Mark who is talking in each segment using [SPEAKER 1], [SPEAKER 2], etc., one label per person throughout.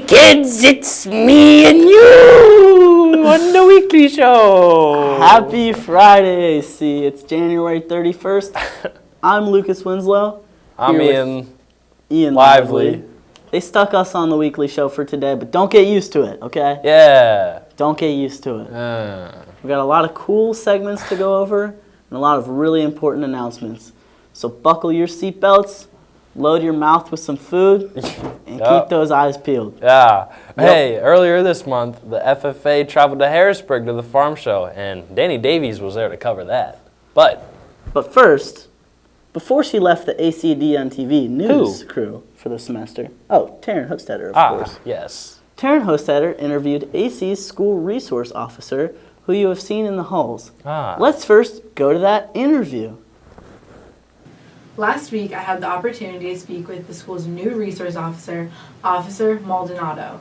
[SPEAKER 1] kids, it's me and you on the weekly show.
[SPEAKER 2] Happy Friday, AC. It's January 31st. I'm Lucas Winslow.
[SPEAKER 1] I'm Ian
[SPEAKER 2] Lively. They stuck us on the weekly show for today, but don't get used to it, okay?
[SPEAKER 1] Yeah.
[SPEAKER 2] Don't get used to it. We got a lot of cool segments to go over and a lot of really important announcements. So buckle your seatbelts, load your mouth with some food, and keep those eyes peeled.
[SPEAKER 1] Yeah. Yep. Hey, earlier this month, the FFA traveled to Harrisburg to the farm show, and Davies was there to cover that. But
[SPEAKER 2] first, before she left the ACDN-TV news crew for the semester, Taryn Hostetter, of course.
[SPEAKER 1] Yes.
[SPEAKER 2] Taryn Hostetter interviewed AC's school resource officer, who you have seen in the halls. Let's first go to that interview.
[SPEAKER 3] Last week, I had the opportunity to speak with the school's new resource officer, Officer Maldonado.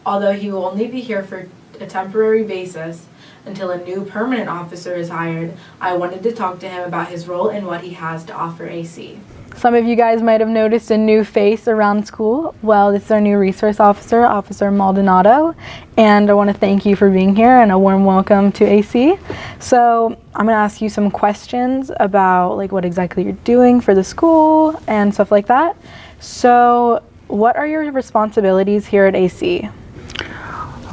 [SPEAKER 3] Although he will only be here for a temporary basis until a new permanent officer is hired, I wanted to talk to him about his role and what he has to offer AC.
[SPEAKER 4] Some of you guys might have noticed a new face around school. Well, this is our new resource officer, Officer Maldonado, and I want to thank you for being here and a warm welcome to AC. So I'm going to ask you some questions about what exactly you're doing for the school and stuff like that. So what are your responsibilities here at AC?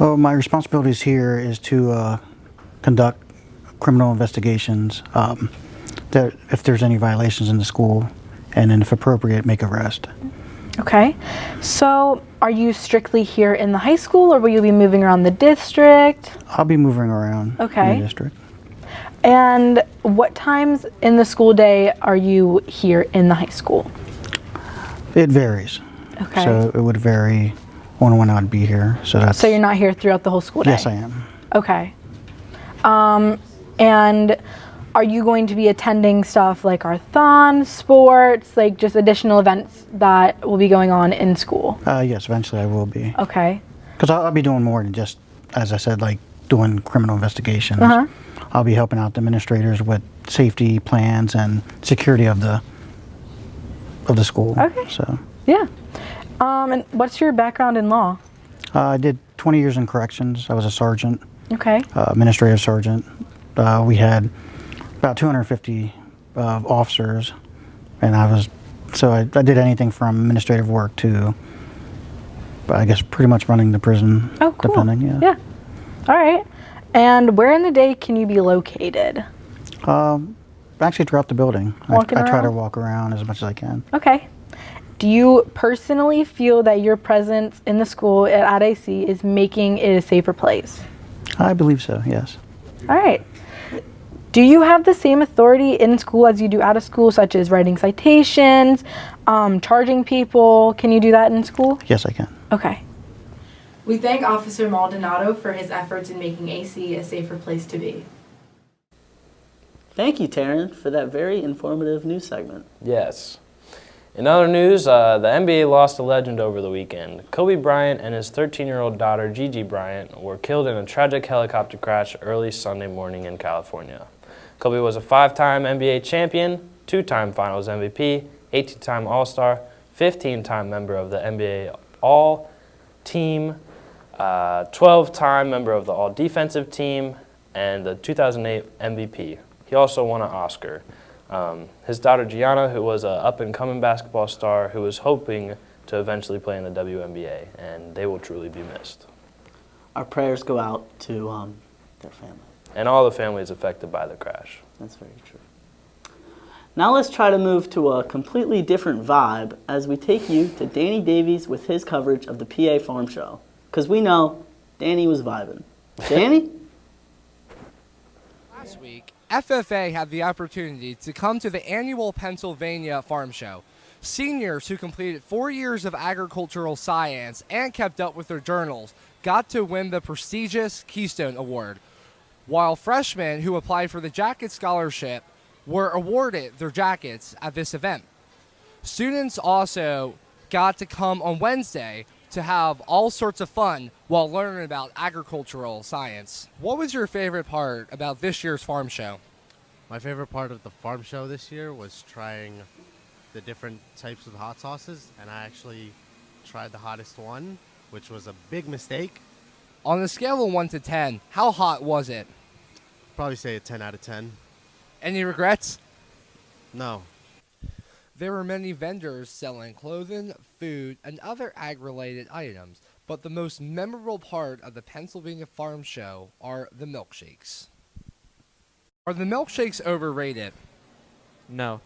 [SPEAKER 5] My responsibilities here is to conduct criminal investigations, if there's any violations in the school, and then if appropriate, make arrest.
[SPEAKER 4] Okay. So are you strictly here in the high school, or will you be moving around the district?
[SPEAKER 5] I'll be moving around in the district.
[SPEAKER 4] And what times in the school day are you here in the high school?
[SPEAKER 5] It varies.
[SPEAKER 4] Okay.
[SPEAKER 5] So it would vary on when I'd be here. So
[SPEAKER 4] you're not here throughout the whole school day?
[SPEAKER 5] Yes, I am.
[SPEAKER 4] Okay. And are you going to be attending stuff like our thon, sports, just additional events that will be going on in school?
[SPEAKER 5] Yes, eventually I will be.
[SPEAKER 4] Okay.
[SPEAKER 5] Because I'll be doing more than just, as I said, doing criminal investigations. I'll be helping out the administrators with safety plans and security of the school.
[SPEAKER 4] Okay.
[SPEAKER 5] So. Yeah.
[SPEAKER 4] And what's your background in law?
[SPEAKER 5] I did 20 years in corrections. I was a sergeant.
[SPEAKER 4] Okay.
[SPEAKER 5] Administrative sergeant. We had about 250 officers, and I did anything from administrative work to, I guess, pretty much running the prison.
[SPEAKER 4] Oh, cool.
[SPEAKER 5] Depending,
[SPEAKER 4] Yeah. All right. And where in the day can you be located?
[SPEAKER 5] Actually, throughout the building. I try to walk around as much as I can.
[SPEAKER 4] Okay. Do you personally feel that your presence in the school at AC is making it a safer place?
[SPEAKER 5] I believe so, yes.
[SPEAKER 4] All right. Do you have the same authority in school as you do out of school, such as writing citations, charging people? Can you do that in school?
[SPEAKER 5] Yes, I can.
[SPEAKER 4] Okay.
[SPEAKER 3] We thank Officer Maldonado for his efforts in making AC a safer place to be.
[SPEAKER 2] Thank you, Taryn, for that very informative news segment.
[SPEAKER 1] Yes. In other news, the NBA lost a legend over the weekend. Kobe Bryant and his 13-year-old daughter, Gigi Bryant, were killed in a tragic helicopter crash early Sunday morning in California. Kobe was a 5-time NBA champion, 2-time Finals MVP, 18-time All-Star, 15-time member of the NBA All-Team, 12-time member of the All-Defensive Team, and the 2008 MVP. He also won an Oscar. His daughter Gianna, who was an up-and-coming basketball star, who was hoping to eventually play in the WNBA, and they will truly be missed.
[SPEAKER 2] Our prayers go out to their family.
[SPEAKER 1] And all the families affected by the crash.
[SPEAKER 2] That's very true. Now let's try to move to a completely different vibe as we take you to Danny Davies with his coverage of the PA Farm Show. Because we know Danny was vibing. Danny?
[SPEAKER 6] Last week, FFA had the opportunity to come to the annual Pennsylvania Farm Show. Seniors who completed 4 years of agricultural science and kept up with their journals got to win the prestigious Keystone Award, while freshmen who applied for the Jacket Scholarship were awarded their jackets at this event. Students also got to come on Wednesday to have all sorts of fun while learning about agricultural science. What was your favorite part about this year's farm show?
[SPEAKER 7] My favorite part of the farm show this year was trying the different types of hot sauces, and I actually tried the hottest one, which was a big mistake.
[SPEAKER 6] On a scale of 1 to 10, how hot was it?
[SPEAKER 7] Probably say a 10 out of 10.
[SPEAKER 6] Any regrets?
[SPEAKER 7] No.
[SPEAKER 6] There were many vendors selling clothing, food, and other ag-related items, but the most memorable part of the Pennsylvania Farm Show are the milkshakes. Are the milkshakes overrated?
[SPEAKER 8] No.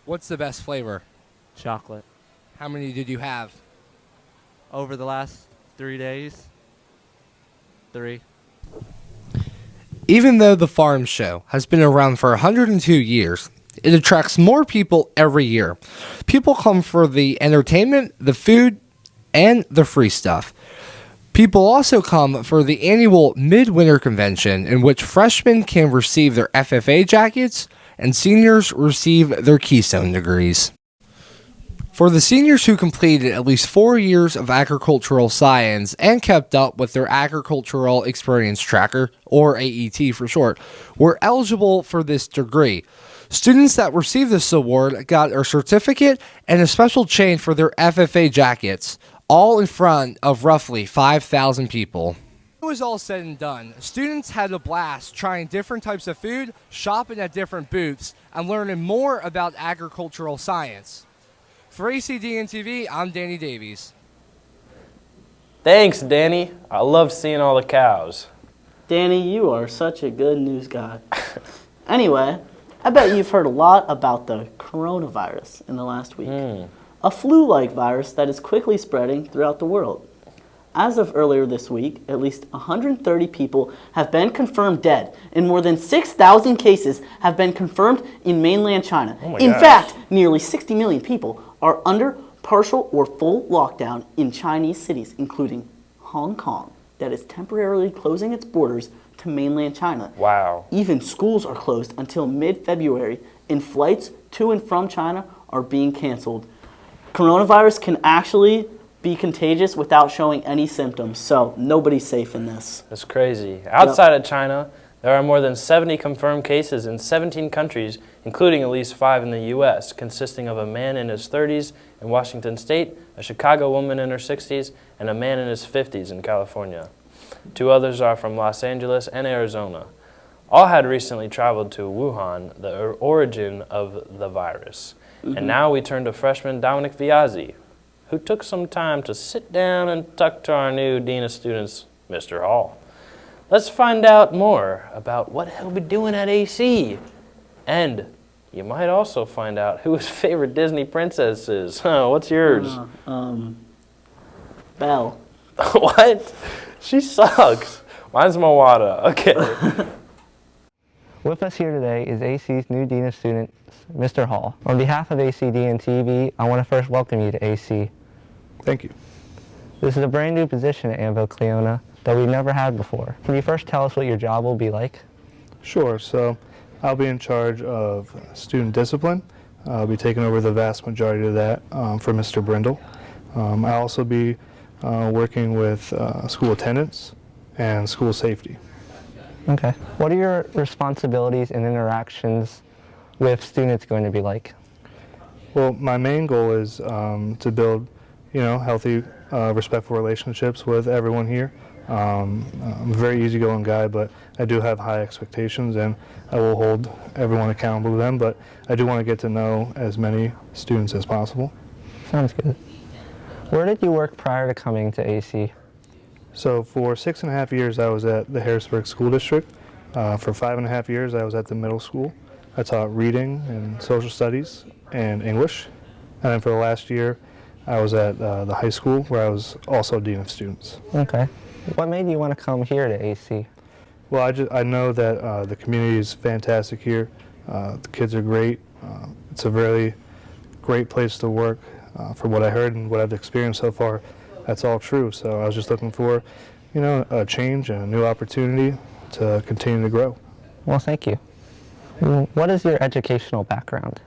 [SPEAKER 6] What's the best flavor?
[SPEAKER 8] Chocolate.
[SPEAKER 6] How many did you have?
[SPEAKER 8] Over the last 3 days, 3.
[SPEAKER 6] Even though the Farm Show has been around for 102 years, it attracts more people every year. People come for the entertainment, the food, and the free stuff. People also come for the annual Midwinter Convention, in which freshmen can receive their FFA jackets and seniors receive their Keystone degrees. For the seniors who completed at least 4 years of agricultural science and kept up with their Agricultural Experience Tracker, or AET for short, were eligible for this degree. Students that received this award got a certificate and a special chain for their FFA jackets, all in front of roughly 5,000 people. When it was all said and done, students had a blast trying different types of food, shopping at different booths, and learning more about agricultural science. For ACDN-TV, I'm Danny Davies.
[SPEAKER 1] Thanks, Danny. I love seeing all the cows.
[SPEAKER 2] Danny, you are such a good news guy. Anyway, I bet you've heard a lot about the coronavirus in the last week. A flu-like virus that is quickly spreading throughout the world. As of earlier this week, at least 130 people have been confirmed dead, and more than 6,000 cases have been confirmed in mainland China. In fact, nearly 60 million people are under partial or full lockdown in Chinese cities, including Hong Kong, that is temporarily closing its borders to mainland China.
[SPEAKER 1] Wow.
[SPEAKER 2] Even schools are closed until mid-February, and flights to and from China are being canceled. Coronavirus can actually be contagious without showing any symptoms, so nobody's safe in this.
[SPEAKER 1] That's crazy. Outside of China, there are more than 70 confirmed cases in 17 countries, including at least 5 in the U.S., consisting of a man in his 30s in Washington State, a Chicago woman in her 60s, and a man in his 50s in California. 2 others are from Los Angeles and Arizona. All had recently traveled to Wuhan, the origin of the virus. And now we turn to freshman Dominic Viazzi, who took some time to sit down and talk to our new Dean of Students, Mr. Hall. Let's find out more about what he'll be doing at AC. And you might also find out who his favorite Disney princess is. What's yours?
[SPEAKER 2] Belle.
[SPEAKER 1] What? She sucks. Mine's Moana. Okay.
[SPEAKER 9] With us here today is AC's new Dean of Students, Mr. Hall. On behalf of ACDN-TV, I want to first welcome you to AC.
[SPEAKER 10] Thank you.
[SPEAKER 9] This is a brand new position at Annville, Cleona that we've never had before. Can you first tell us what your job will be like?
[SPEAKER 10] Sure. So I'll be in charge of student discipline. I'll be taking over the vast majority of that for Mr. Brindle. I'll also be working with school attendance and school safety.
[SPEAKER 9] Okay. What are your responsibilities and interactions with students going to be like?
[SPEAKER 10] Well, my main goal is to build, healthy, respectful relationships with everyone here. I'm a very easygoing guy, but I do have high expectations, and I will hold everyone accountable to them, but I do want to get to know as many students as possible.
[SPEAKER 9] Sounds good. Where did you work prior to coming to AC?
[SPEAKER 10] So for 6.5 years, I was at the Harrisburg School District. For 5.5 years, I was at the middle school. I taught reading and social studies and English. And then for the last year, I was at the high school, where I was also Dean of Students.
[SPEAKER 9] Okay. What made you want to come here to AC?
[SPEAKER 10] Well, I know that the community is fantastic here. The kids are great. It's a really great place to work. From what I heard and what I've experienced so far, that's all true. So I was just looking for, a change and a new opportunity to continue to grow.
[SPEAKER 9] Well, thank you. What is your educational background?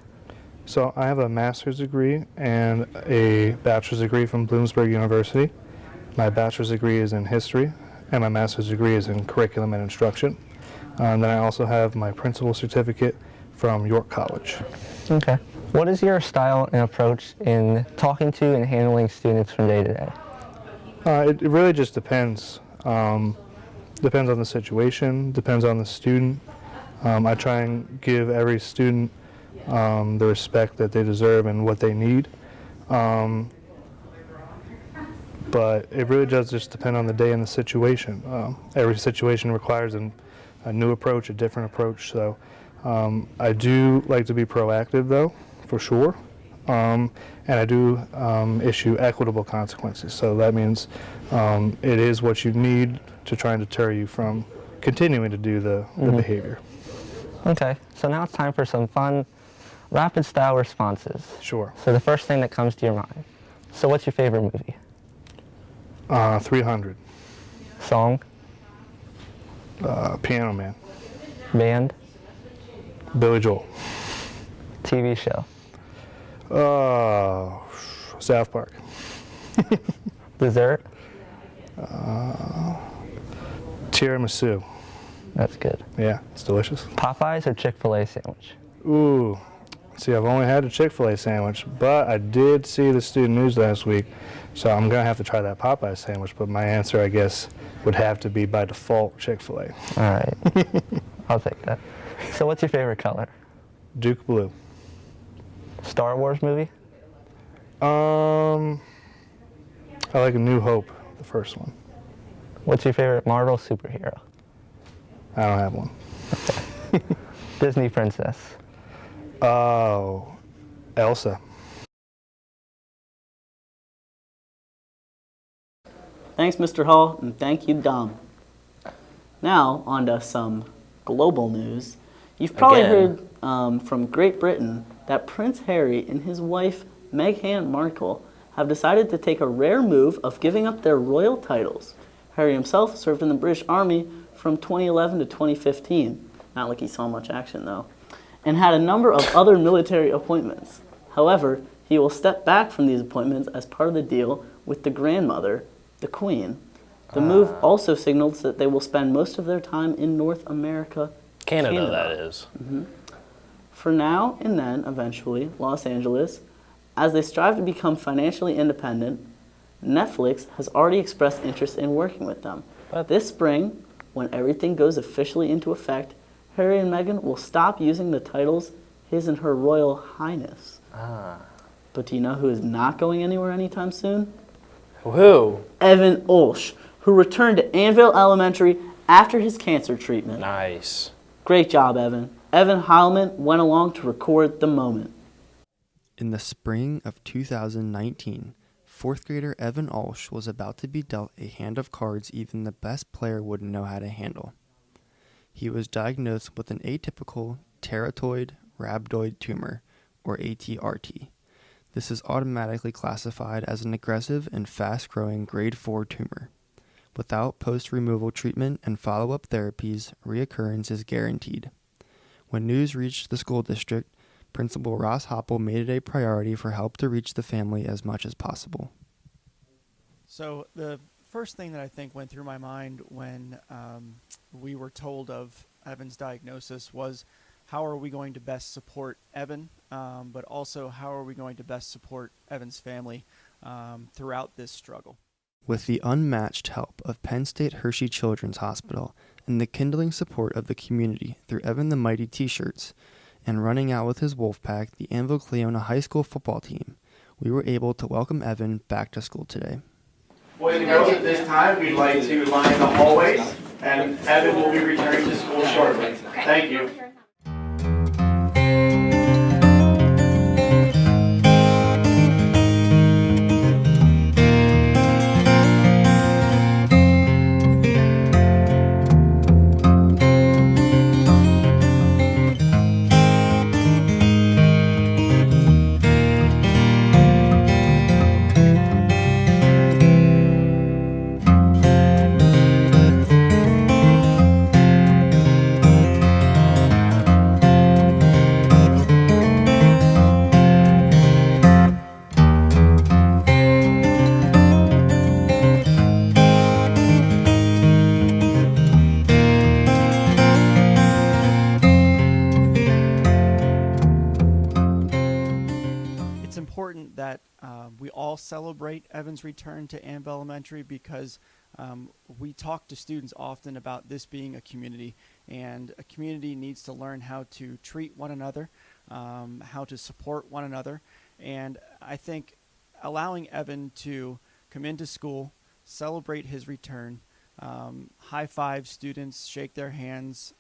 [SPEAKER 10] So I have a master's degree and a bachelor's degree from Bloomsburg University. My bachelor's degree is in history, and my master's degree is in curriculum and instruction. And then I also have my principal certificate from York College.
[SPEAKER 9] Okay. What is your style and approach in talking to and handling students from day to day?
[SPEAKER 10] It really just depends. Depends on the situation, depends on the student. I try and give every student the respect that they deserve and what they need. But it really does just depend on the day and the situation. Every situation requires a new approach, a different approach. So I do like to be proactive, though, for sure. And I do issue equitable consequences. So that means it is what you need to try and deter you from continuing to do the behavior.
[SPEAKER 9] Okay, so now it's time for some fun, rapid style responses.
[SPEAKER 10] Sure.
[SPEAKER 9] So the first thing that comes to your mind. So what's your favorite movie?
[SPEAKER 10] 300.
[SPEAKER 9] Song?
[SPEAKER 10] Piano Man.
[SPEAKER 9] Band?
[SPEAKER 10] Billy Joel.
[SPEAKER 9] TV show?
[SPEAKER 10] South Park.
[SPEAKER 9] Dessert?
[SPEAKER 10] Tiramisu.
[SPEAKER 9] That's good.
[SPEAKER 10] Yeah, it's delicious.
[SPEAKER 9] Popeyes or Chick-fil-A sandwich?
[SPEAKER 10] Ooh. See, I've only had a Chick-fil-A sandwich, but I did see the student news last week, so I'm going to have to try that Popeye sandwich, but my answer, I guess, would have to be by default Chick-fil-A.
[SPEAKER 9] All right. I'll take that. So what's your favorite color?
[SPEAKER 10] Duke Blue.
[SPEAKER 9] Star Wars movie?
[SPEAKER 10] I like A New Hope, the first one.
[SPEAKER 9] What's your favorite Marvel superhero?
[SPEAKER 10] I don't have one.
[SPEAKER 9] Disney princess?
[SPEAKER 10] Oh, Elsa.
[SPEAKER 2] Thanks, Mr. Hall, and thank you, Dom. Now, on to some global news. You've probably heard from Great Britain that Prince Harry and his wife, Meghan Markle, have decided to take a rare move of giving up their royal titles. Harry himself served in the British Army from 2011 to 2015. Not like he saw much action, though. And had a number of other military appointments. However, he will step back from these appointments as part of the deal with the grandmother, the Queen. The move also signals that they will spend most of their time in North America.
[SPEAKER 1] Canada, that is.
[SPEAKER 2] Mm-hmm. For now and then, eventually, Los Angeles, as they strive to become financially independent, Netflix has already expressed interest in working with them. This spring, when everything goes officially into effect, Harry and Meghan will stop using the titles His and Her Royal Highness. But do you know who is not going anywhere anytime soon?
[SPEAKER 1] Who?
[SPEAKER 2] Evan Olsch, who returned to Annville Elementary after his cancer treatment.
[SPEAKER 1] Nice.
[SPEAKER 2] Great job, Evan. Evan Holloman went along to record the moment.
[SPEAKER 11] In the spring of 2019, fourth grader Evan Olsch was about to be dealt a hand of cards even the best player wouldn't know how to handle. He was diagnosed with an atypical teratoid rhabdoid tumor, or ATRT. This is automatically classified as an aggressive and fast-growing grade 4 tumor. Without post-removal treatment and follow-up therapies, reoccurrence is guaranteed. When news reached the school district, Principal Ross Hoppel made it a priority for help to reach the family as much as possible.
[SPEAKER 12] So the first thing that I think went through my mind when we were told of Evan's diagnosis was, how are we going to best support Evan, but also how are we going to best support Evan's family throughout this struggle?
[SPEAKER 11] With the unmatched help of Penn State Hershey Children's Hospital and the kindling support of the community through Evan the Mighty t-shirts and running out with his wolf pack, the Annville Cleona High School football team, we were able to welcome Evan back to school today.
[SPEAKER 13] Boys and girls, at this time, we'd like to line the hallways, and Evan will be returning to school shortly. Thank you.
[SPEAKER 12] celebrate Evan's return to Annville Elementary because we talk to students often about this being a community, and a community needs to learn how to treat one another, how to support one another. And I think allowing Evan to come into school, celebrate his return, high five students, shake their hands,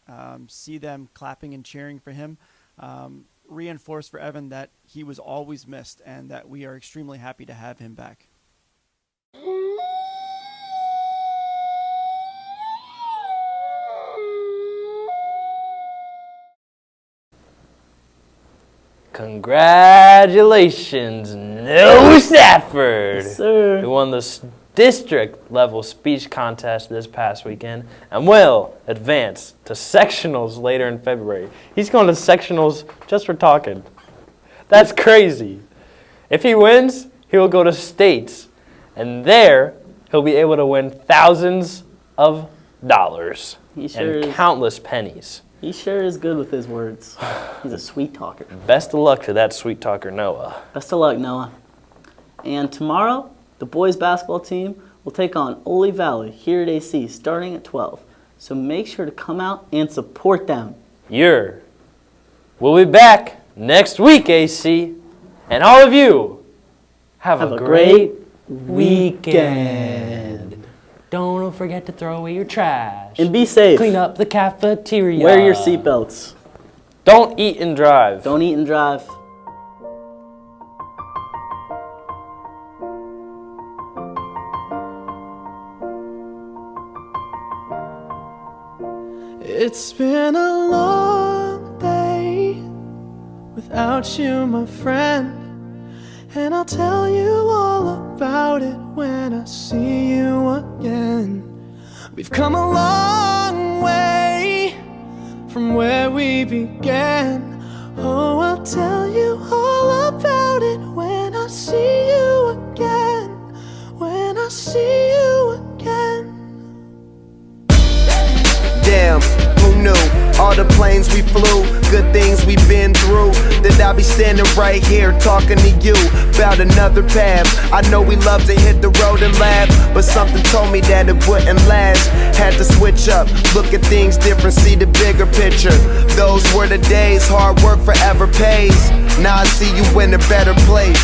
[SPEAKER 12] see them clapping and cheering for him, reinforce for Evan that he was always missed and that we are extremely happy to have him back.
[SPEAKER 1] Congratulations, Noah Safford,
[SPEAKER 2] Yes, sir.
[SPEAKER 1] who won the district level speech contest this past weekend and will advance to sectionals later in February. He's going to sectionals just for talking. That's crazy. If he wins, he will go to states, and there he'll be able to win thousands of dollars and countless pennies.
[SPEAKER 2] He sure is good with his words. He's a sweet talker.
[SPEAKER 1] Best of luck to that sweet talker, Noah.
[SPEAKER 2] Best of luck, Noah. And tomorrow, the boys basketball team will take on Ole Valley here at AC starting at 12. So make sure to come out and support them.
[SPEAKER 1] We'll be back next week, AC. And all of you, have a great weekend. Don't forget to throw away your trash.
[SPEAKER 2] And be safe.
[SPEAKER 1] Clean up the cafeteria.
[SPEAKER 2] Wear your seatbelts.
[SPEAKER 1] Don't eat and drive.
[SPEAKER 2] Don't eat and drive.
[SPEAKER 14] It's been a long day without you, my friend, and I'll tell you all about it when I see you again. We've come a long way from where we began. Oh, I'll tell you all about it when I see you again. When I see you again.
[SPEAKER 15] Damn, who knew? All the planes we flew, good things we've been through, that I'll be standing right here talking to you about another path. I know we love to hit the road and laugh, but something told me that it wouldn't last. Had to switch up, look at things different, see the bigger picture. Those were the days, hard work forever pays. Now I see you in a better place.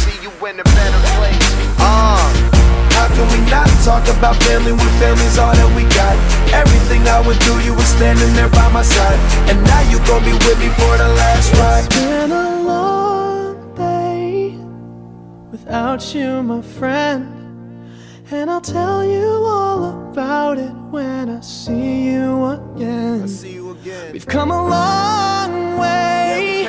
[SPEAKER 15] How can we not talk about family when family's all that we got? Everything I would do, you were standing there by my side, and now you gon' be with me for the last ride.
[SPEAKER 14] It's been a long day without you, my friend, and I'll tell you all about it when I see you again. We've come a long way,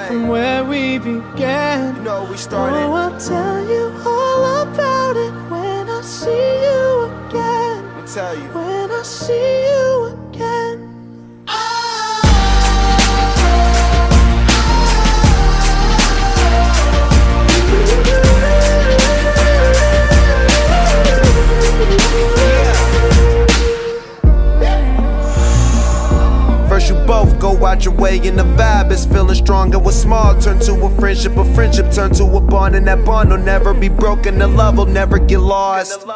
[SPEAKER 14] from where we began.
[SPEAKER 15] You know we started.
[SPEAKER 14] Oh, I'll tell you all about it when I see you again.
[SPEAKER 15] Let me tell you.
[SPEAKER 14] When I see you again.
[SPEAKER 15] First you both go out your way and the vibe is feeling strong. And what's small turn to a friendship turn to a bond, and that bond will never be broken. The love will never get lost.